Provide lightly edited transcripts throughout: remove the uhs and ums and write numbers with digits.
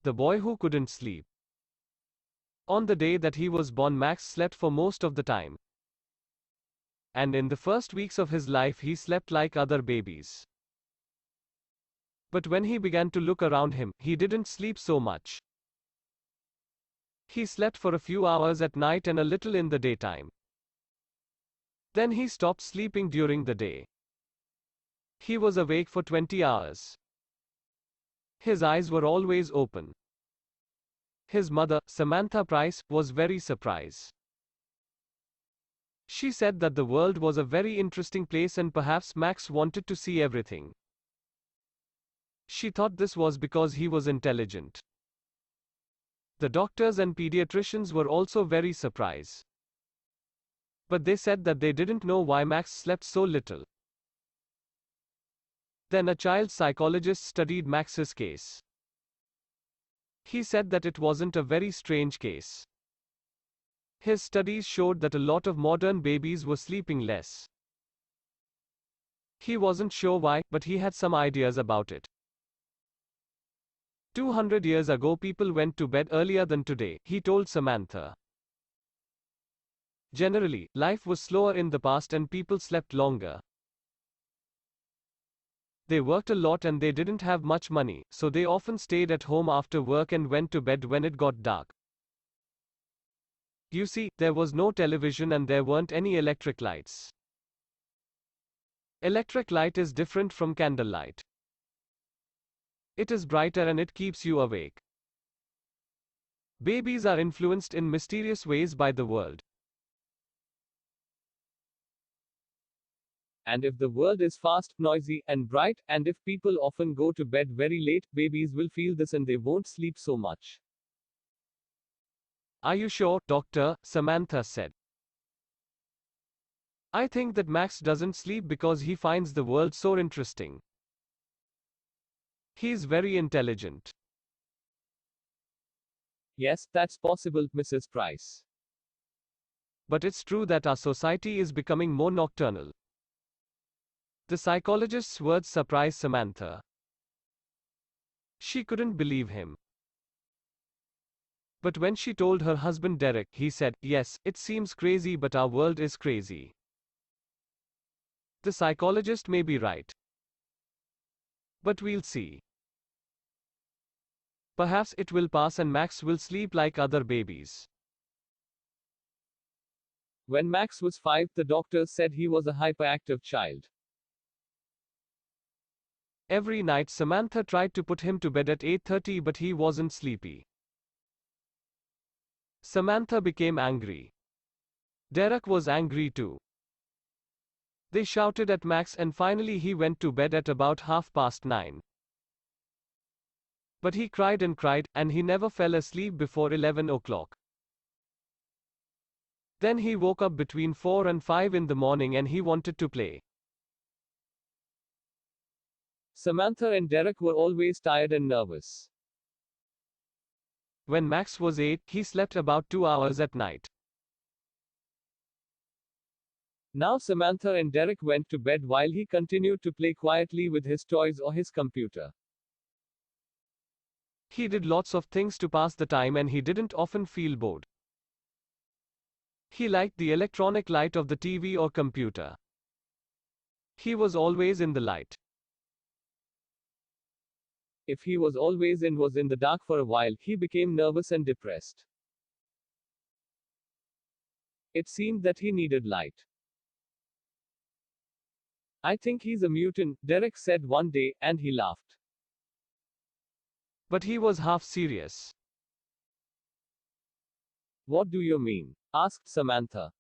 The boy who couldn't sleep. On the day that he was born, Max slept for most of the time. And in the first weeks of his life, he slept like other babies. But when he began to look around him, he didn't sleep so much. He slept for a few hours at night and a little in the daytime. Then he stopped sleeping during the day. He was awake for 20 hours. His eyes were always open. His mother, Samantha Price, was very surprised. She said that the world was a very interesting place and perhaps Max wanted to see everything. She thought this was because he was intelligent. The doctors and pediatricians were also very surprised. But they said that they didn't know why Max slept so little. Then a child psychologist studied Max's case. He said that it wasn't a very strange case. His studies showed that a lot of modern babies were sleeping less. He wasn't sure why, but he had some ideas about it. 200 years ago, people went to bed earlier than today, he told Samantha. Generally, life was slower in the past and people slept longer. They worked a lot and they didn't have much money, so they often stayed at home after work and went to bed when it got dark. You see, there was no television and there weren't any electric lights. Electric light is different from candlelight. It is brighter and it keeps you awake. Babies are influenced in mysterious ways by the world. And if the world is fast, noisy, and bright, and if people often go to bed very late, babies will feel this and they won't sleep so much. Are you sure, doctor? Samantha said. I think that Max doesn't sleep because he finds the world so interesting. He's very intelligent. Yes, that's possible, Mrs. Price. But it's true that our society is becoming more nocturnal. The psychologist's words surprised Samantha. She couldn't believe him. But when she told her husband Derek, he said, "Yes, it seems crazy, but our world is crazy." The psychologist may be right. But we'll see. Perhaps it will pass and Max will sleep like other babies. When Max was 5, the doctors said he was a hyperactive child. Every night Samantha tried to put him to bed at 8:30, but he wasn't sleepy. Samantha became angry. Derek was angry too. They shouted at Max and finally he went to bed at about 9:30. But he cried, and he never fell asleep before 11 o'clock. Then he woke up between 4 and 5 in the morning and he wanted to play. Samantha and Derek were always tired and nervous. When Max was 8, he slept about 2 hours at night. Now Samantha and Derek went to bed while he continued to play quietly with his toys or his computer. He did lots of things to pass the time and he didn't often feel bored. He liked the electronic light of the TV or computer. He was always in the light. If he was always in the dark for a while, he became nervous and depressed. It seemed that he needed light. I think he's a mutant, Derek said one day, and he laughed. But he was half serious. What do you mean? Asked Samantha.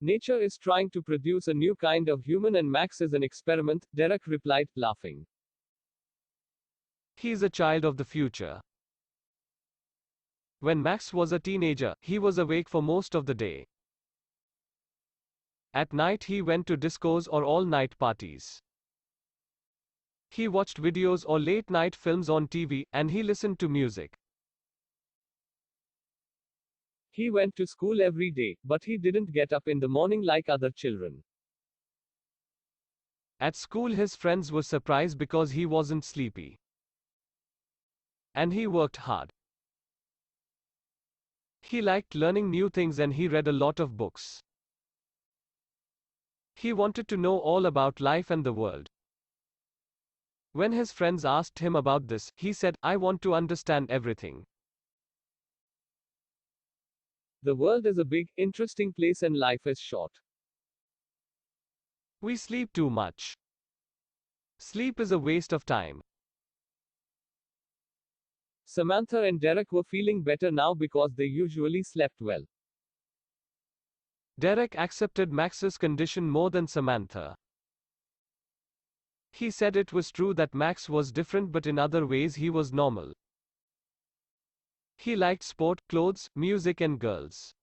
Nature is trying to produce a new kind of human and Max is an experiment, Derek replied, laughing. He's a child of the future. When Max was a teenager, he was awake for most of the day. At night he went to discos or all-night parties. He watched videos or late-night films on TV, and he listened to music. He went to school every day, but he didn't get up in the morning like other children. At school his friends were surprised because he wasn't sleepy. And he worked hard. He liked learning new things and he read a lot of books. He wanted to know all about life and the world. When his friends asked him about this, he said, I want to understand everything. The world is a big, interesting place and life is short. We sleep too much. Sleep is a waste of time. Samantha and Derek were feeling better now because they usually slept well. Derek accepted Max's condition more than Samantha. He said it was true that Max was different, but in other ways he was normal. He liked sport, clothes, music, and girls.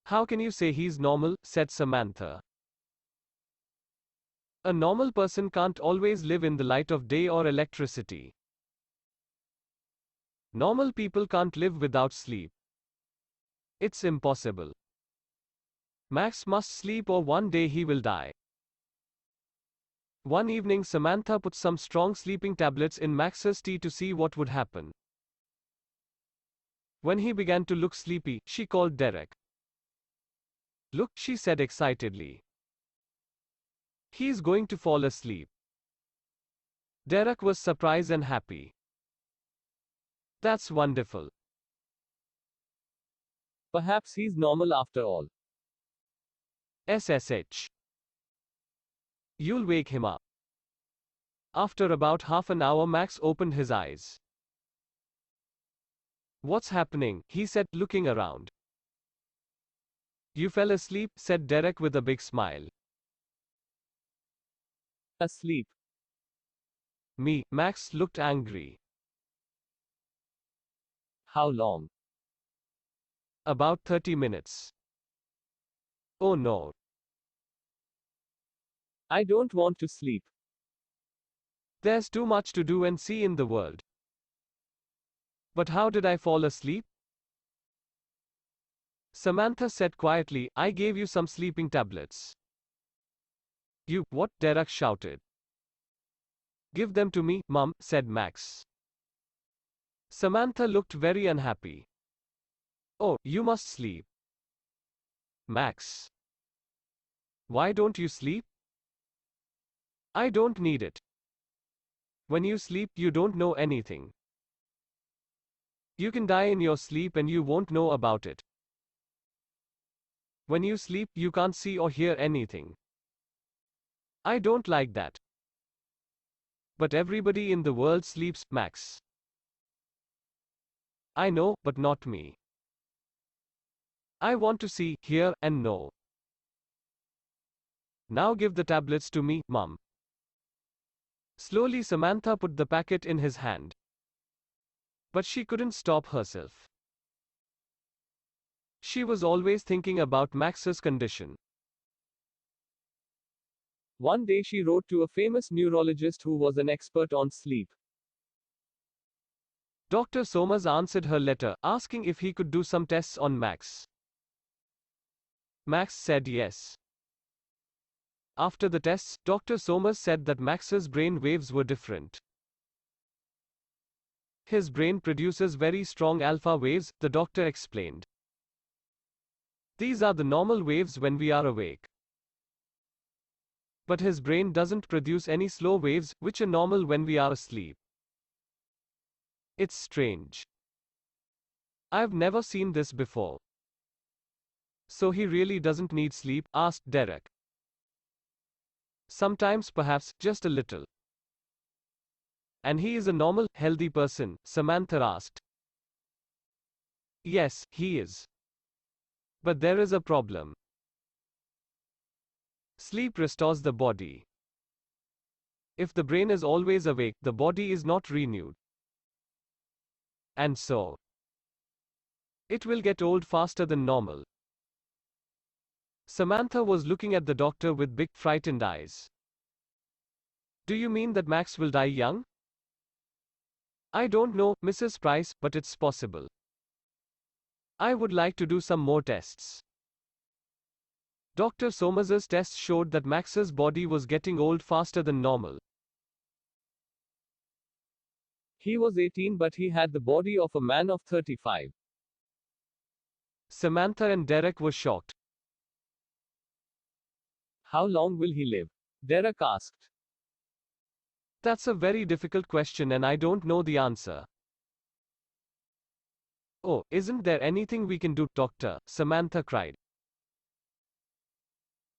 How can you say he's normal? Said Samantha. A normal person can't always live in the light of day or electricity. Normal people can't live without sleep. It's impossible. Max must sleep or one day he will die. One evening Samantha put some strong sleeping tablets in Max's tea to see what would happen. When he began to look sleepy, she called Derek. Look, she said excitedly. He's going to fall asleep. Derek was surprised and happy. That's wonderful. Perhaps he's normal after all. SSH. You'll wake him up. After about half an hour, Max opened his eyes. What's happening? He said, looking around. You fell asleep, said Derek with a big smile. Asleep. Me, Max looked angry. How long? About 30 minutes. Oh no. I don't want to sleep. There's too much to do and see in the world. But how did I fall asleep? Samantha said quietly, I gave you some sleeping tablets. You, what? Derek shouted. Give them to me, Mum, said Max. Samantha looked very unhappy. Oh, you must sleep. Max. Why don't you sleep? I don't need it. When you sleep, you don't know anything. You can die in your sleep and you won't know about it. When you sleep, you can't see or hear anything. I don't like that. But everybody in the world sleeps, Max. I know, but not me. I want to see, hear, and know. Now give the tablets to me, Mum. Slowly Samantha put the packet in his hand. But she couldn't stop herself. She was always thinking about Max's condition. One day she wrote to a famous neurologist who was an expert on sleep. Dr. Somers answered her letter, asking if he could do some tests on Max. Max said yes. After the tests, Dr. Somers said that Max's brain waves were different. His brain produces very strong alpha waves, the doctor explained. These are the normal waves when we are awake. But his brain doesn't produce any slow waves, which are normal when we are asleep. It's strange. I've never seen this before. So he really doesn't need sleep? Asked Derek. Sometimes, perhaps, just a little. And he is a normal, healthy person? Samantha asked. Yes, he is. But there is a problem. Sleep restores the body. If the brain is always awake, the body is not renewed. And so, it will get old faster than normal. Samantha was looking at the doctor with big, frightened eyes. Do you mean that Max will die young? I don't know, Mrs. Price, but it's possible. I would like to do some more tests. Dr. Somers's tests showed that Max's body was getting old faster than normal. He was 18 but he had the body of a man of 35. Samantha and Derek were shocked. How long will he live? Derek asked. That's a very difficult question and I don't know the answer. Oh, isn't there anything we can do, doctor? Samantha cried.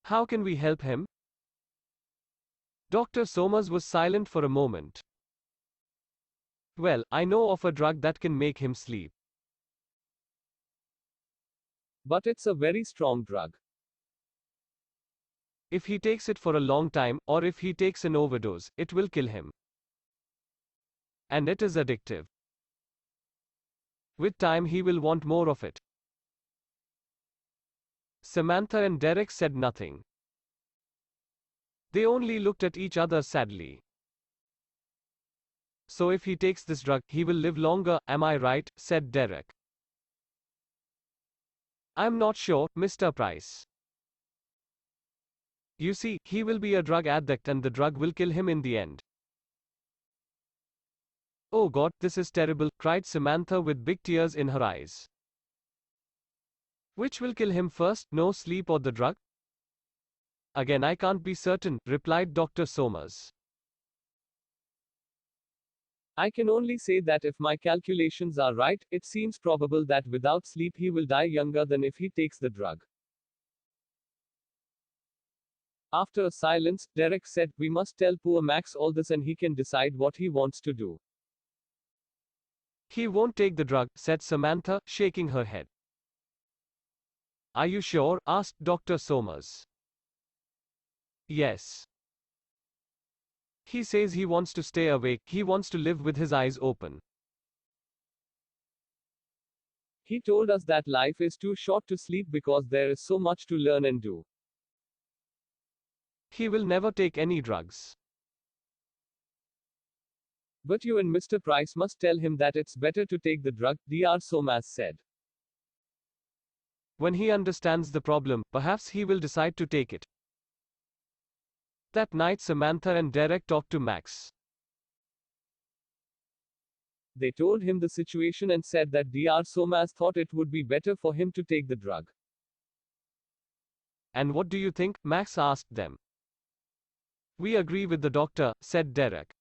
How can we help him? Dr. Somers was silent for a moment. Well, I know of a drug that can make him sleep. But it's a very strong drug. If he takes it for a long time, or if he takes an overdose, it will kill him. And it is addictive. With time he will want more of it. Samantha and Derek said nothing. They only looked at each other sadly. So if he takes this drug, he will live longer, am I right? Said Derek. I'm not sure, Mr. Price. You see, he will be a drug addict and the drug will kill him in the end. Oh God, this is terrible, cried Samantha with big tears in her eyes. Which will kill him first, no sleep or the drug? Again I can't be certain, replied Dr. Somers. I can only say that if my calculations are right, it seems probable that without sleep he will die younger than if he takes the drug. After a silence, Derek said, we must tell poor Max all this and he can decide what he wants to do. He won't take the drug, said Samantha, shaking her head. Are you sure? Asked Dr. Somers. Yes. He says he wants to stay awake, he wants to live with his eyes open. He told us that life is too short to sleep because there is so much to learn and do. He will never take any drugs. But you and Mr. Price must tell him that it's better to take the drug, Dr. Somers said. When he understands the problem, perhaps he will decide to take it. That night Samantha and Derek talked to Max. They told him the situation and said that Dr. Somers thought it would be better for him to take the drug. And what do you think? Max asked them. We agree with the doctor, said Derek.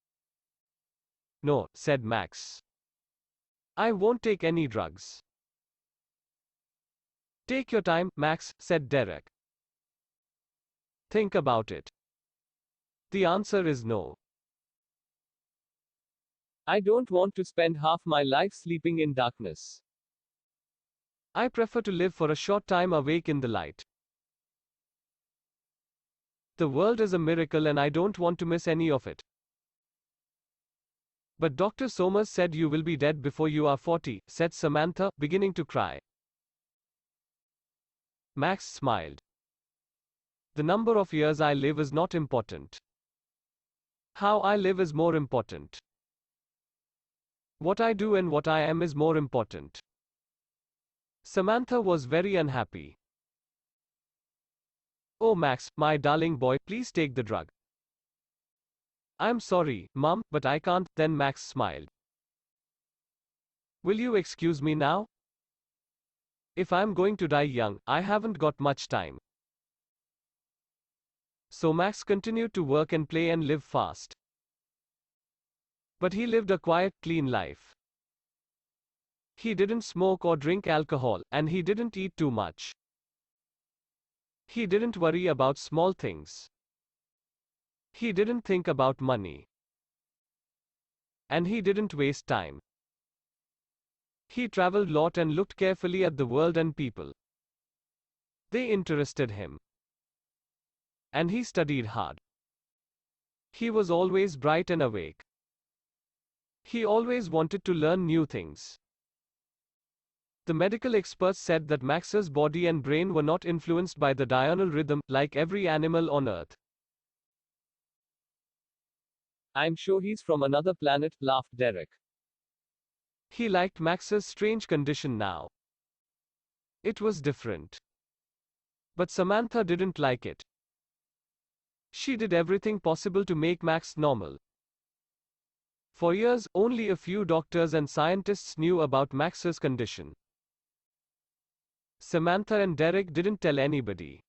No, said Max. I won't take any drugs. Take your time, Max, said Derek. Think about it. The answer is no. I don't want to spend half my life sleeping in darkness. I prefer to live for a short time awake in the light. The world is a miracle and I don't want to miss any of it. But Dr. Somers said you will be dead before you are 40, said Samantha, beginning to cry. Max smiled. The number of years I live is not important. How I live is more important. What I do and what I am is more important. Samantha was very unhappy. Oh Max, my darling boy, please take the drug. I'm sorry, Mom, but I can't, then Max smiled. Will you excuse me now? If I'm going to die young, I haven't got much time. So Max continued to work and play and live fast. But he lived a quiet, clean life. He didn't smoke or drink alcohol, and he didn't eat too much. He didn't worry about small things. He didn't think about money. And he didn't waste time. He traveled a lot and looked carefully at the world and people. They interested him. And he studied hard. He was always bright and awake. He always wanted to learn new things. The medical experts said that Max's body and brain were not influenced by the diurnal rhythm, like every animal on Earth. I'm sure he's from another planet, laughed Derek. He liked Max's strange condition now. It was different. But Samantha didn't like it. She did everything possible to make Max normal. For years, only a few doctors and scientists knew about Max's condition. Samantha and Derek didn't tell anybody.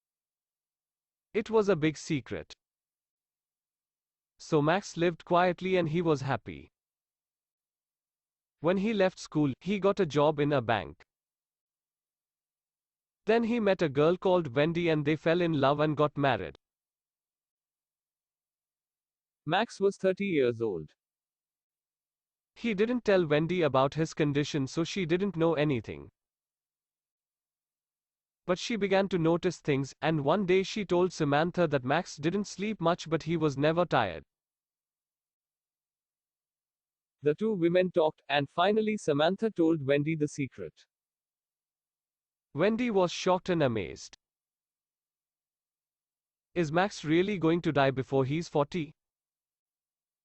It was a big secret. So Max lived quietly and he was happy. When he left school, he got a job in a bank. Then he met a girl called Wendy and they fell in love and got married. Max was 30 years old. He didn't tell Wendy about his condition, so she didn't know anything. But she began to notice things, and one day she told Samantha that Max didn't sleep much but he was never tired. The two women talked, and finally Samantha told Wendy the secret. Wendy was shocked and amazed. Is Max really going to die before he's 40?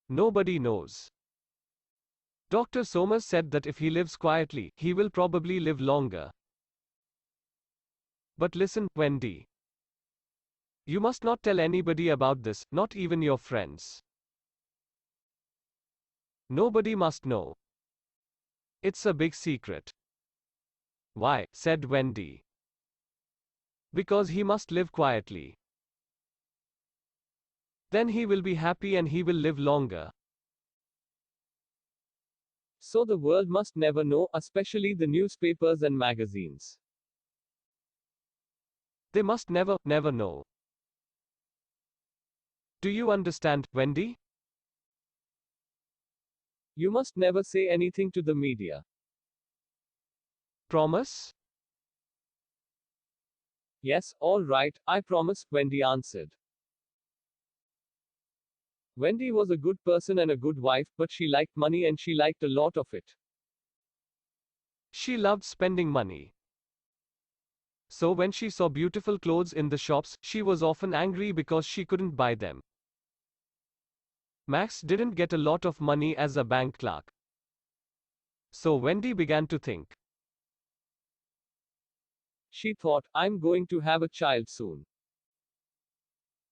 Nobody knows. Dr. Somers said that if he lives quietly, he will probably live longer. But listen, Wendy. You must not tell anybody about this, not even your friends. Nobody must know. It's a big secret. Why? Said Wendy. Because he must live quietly. Then he will be happy and he will live longer. So the world must never know, especially the newspapers and magazines. They must never know. Do you understand, Wendy? You must never say anything to the media. Promise? Yes, all right, I promise, Wendy answered. Wendy was a good person and a good wife, but she liked money and she liked a lot of it. She loved spending money. So when she saw beautiful clothes in the shops, she was often angry because she couldn't buy them. Max didn't get a lot of money as a bank clerk. So Wendy began to think. She thought, I'm going to have a child soon.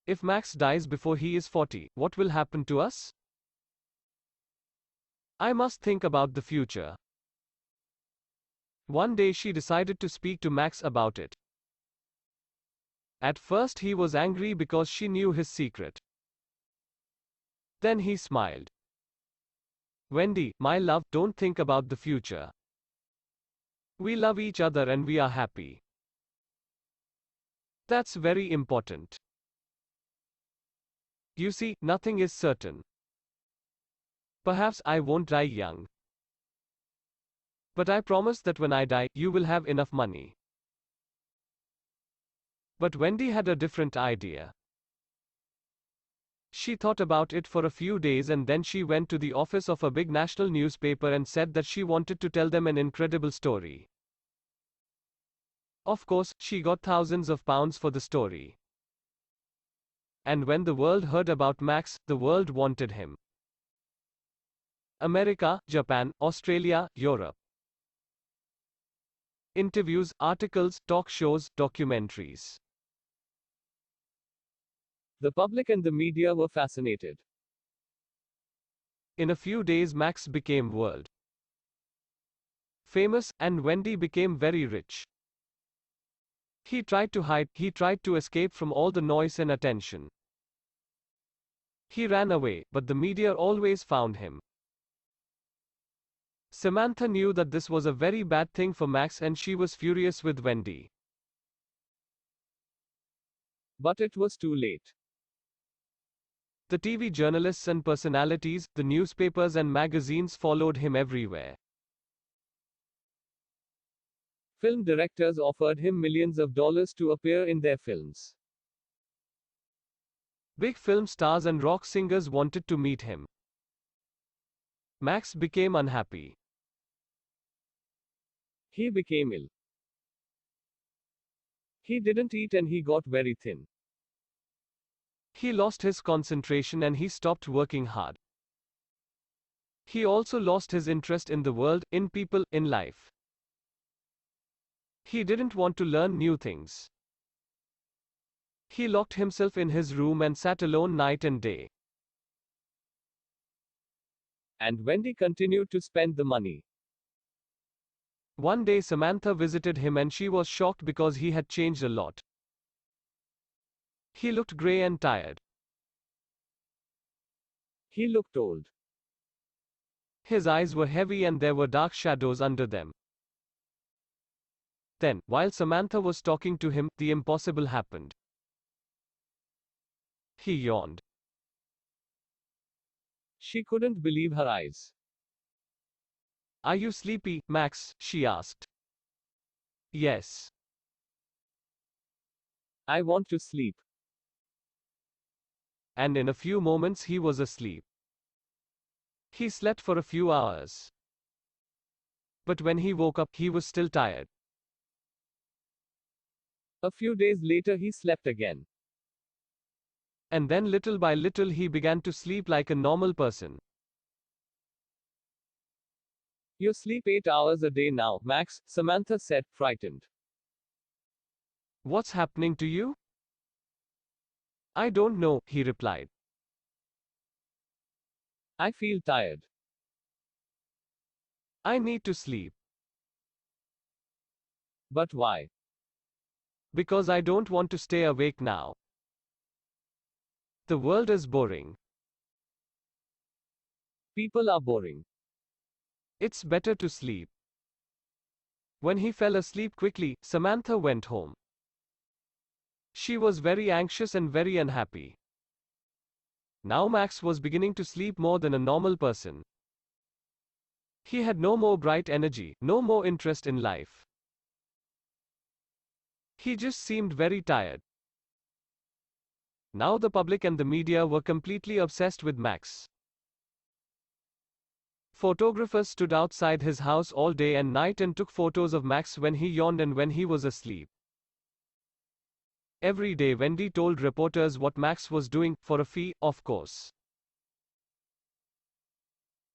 If Max dies before he is 40, what will happen to us? I must think about the future. One day she decided to speak to Max about it. At first he was angry because she knew his secret. Then he smiled. Wendy, my love, don't think about the future. We love each other and we are happy. That's very important. You see, nothing is certain. Perhaps I won't die young. But I promise that when I die, you will have enough money. But Wendy had a different idea. She thought about it for a few days and then she went to the office of a big national newspaper and said that she wanted to tell them an incredible story. Of course, she got thousands of pounds for the story. And when the world heard about Max, the world wanted him. America, Japan, Australia, Europe. Interviews, articles, talk shows, documentaries. The public and the media were fascinated. In a few days Max became world famous, and Wendy became very rich. He tried to hide, he tried to escape from all the noise and attention. He ran away, but the media always found him. Samantha knew that this was a very bad thing for Max and she was furious with Wendy. But it was too late. The TV journalists and personalities, the newspapers and magazines followed him everywhere. Film directors offered him millions of dollars to appear in their films. Big film stars and rock singers wanted to meet him. Max became unhappy. He became ill. He didn't eat and he got very thin. He lost his concentration and he stopped working hard. He also lost his interest in the world, in people, in life. He didn't want to learn new things. He locked himself in his room and sat alone night and day. And Wendy continued to spend the money. One day Samantha visited him and she was shocked because he had changed a lot. He looked grey and tired. He looked old. His eyes were heavy and there were dark shadows under them. Then, while Samantha was talking to him, the impossible happened. He yawned. She couldn't believe her eyes. Are you sleepy, Max? She asked. Yes. I want to sleep. And in a few moments he was asleep. He slept for a few hours. But when he woke up, he was still tired. A few days later, he slept again. And then little by little he began to sleep like a normal person. You sleep 8 hours a day now, Max, Samantha said, frightened. What's happening to you? I don't know, he replied. I feel tired. I need to sleep. But why? Because I don't want to stay awake now. The world is boring. People are boring. It's better to sleep. When he fell asleep quickly, Samantha went home. She was very anxious and very unhappy. Now Max was beginning to sleep more than a normal person. He had no more bright energy, no more interest in life. He just seemed very tired. Now the public and the media were completely obsessed with Max. Photographers stood outside his house all day and night and took photos of Max when he yawned and when he was asleep. Every day Wendy told reporters what Max was doing, for a fee, of course.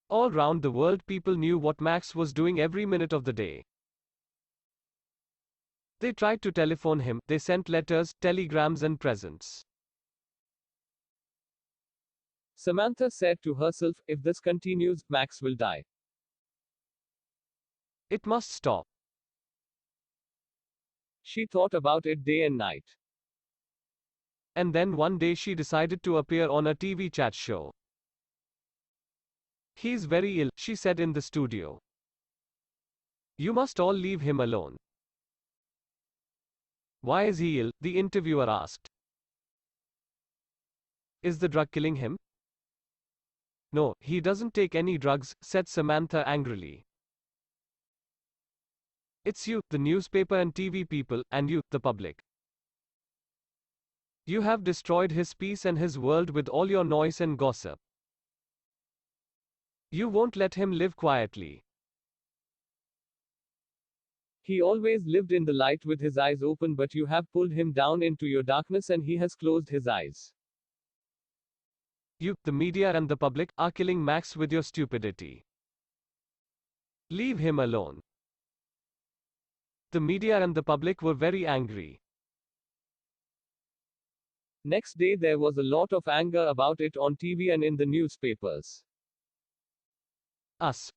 All round the world people knew what Max was doing every minute of the day. They tried to telephone him, they sent letters, telegrams and presents. Samantha said to herself, if this continues, Max will die. It must stop. She thought about it day and night. And then one day she decided to appear on a TV chat show. He's very ill, she said in the studio. You must all leave him alone. Why is he ill? The interviewer asked. Is the drug killing him? No, he doesn't take any drugs, said Samantha angrily. It's you, the newspaper and TV people, and you, the public. You have destroyed his peace and his world with all your noise and gossip. You won't let him live quietly. He always lived in the light with his eyes open, but you have pulled him down into your darkness and he has closed his eyes. You, the media and the public, are killing Max with your stupidity. Leave him alone. The media and the public were very angry. Next day there was a lot of anger about it on TV and in the newspapers.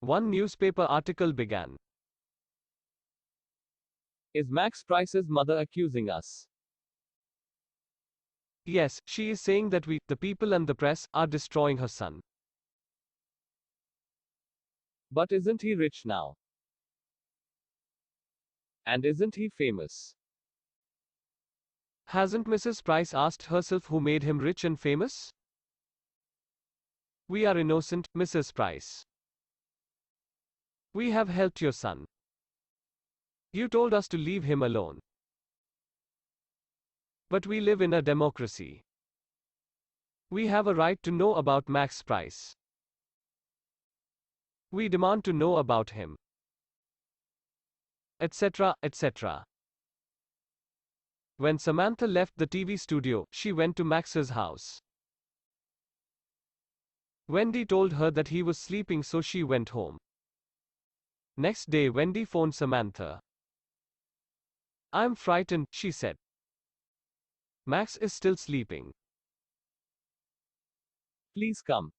One newspaper article began. Is Max Price's mother accusing us? Yes, she is saying that we, the people and the press, are destroying her son. But isn't he rich now? And isn't he famous? Hasn't Mrs. Price asked herself who made him rich and famous? We are innocent, Mrs. Price. We have helped your son. You told us to leave him alone. But we live in a democracy. We have a right to know about Max Price. We demand to know about him. Etc., etc. When Samantha left the TV studio, she went to Max's house. Wendy told her that he was sleeping, so she went home. Next day, Wendy phoned Samantha. I'm frightened, she said. Max is still sleeping. Please come.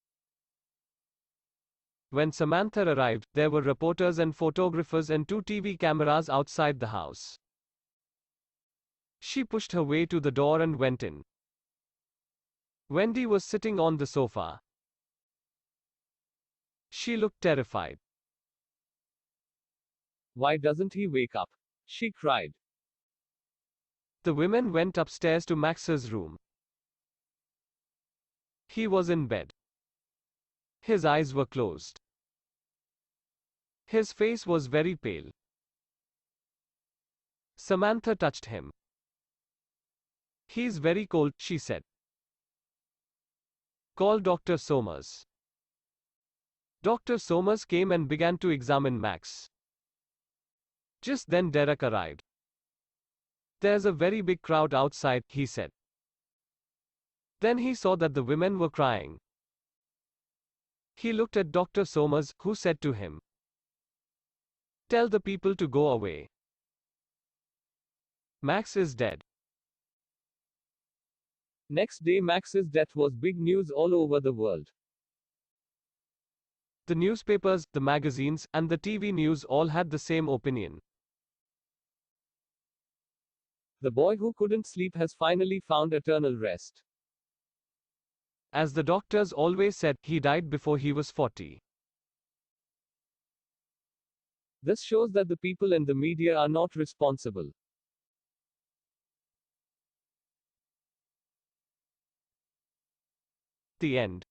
When Samantha arrived, there were reporters and photographers and 2 TV cameras outside the house. She pushed her way to the door and went in. Wendy was sitting on the sofa. She looked terrified. Why doesn't he wake up? She cried. The women went upstairs to Max's room. He was in bed. His eyes were closed. His face was very pale. Samantha touched him. He's very cold, she said. Call Dr. Somers. Dr. Somers came and began to examine Max. Just then Derek arrived. There's a very big crowd outside, he said. Then he saw that the women were crying. He looked at Dr. Somers, who said to him, "Tell the people to go away. Max is dead." Next day, Max's death was big news all over the world. The newspapers, the magazines, and the TV news all had the same opinion. The boy who couldn't sleep has finally found eternal rest. As the doctors always said, he died before he was 40. This shows that the people in the media are not responsible. The end.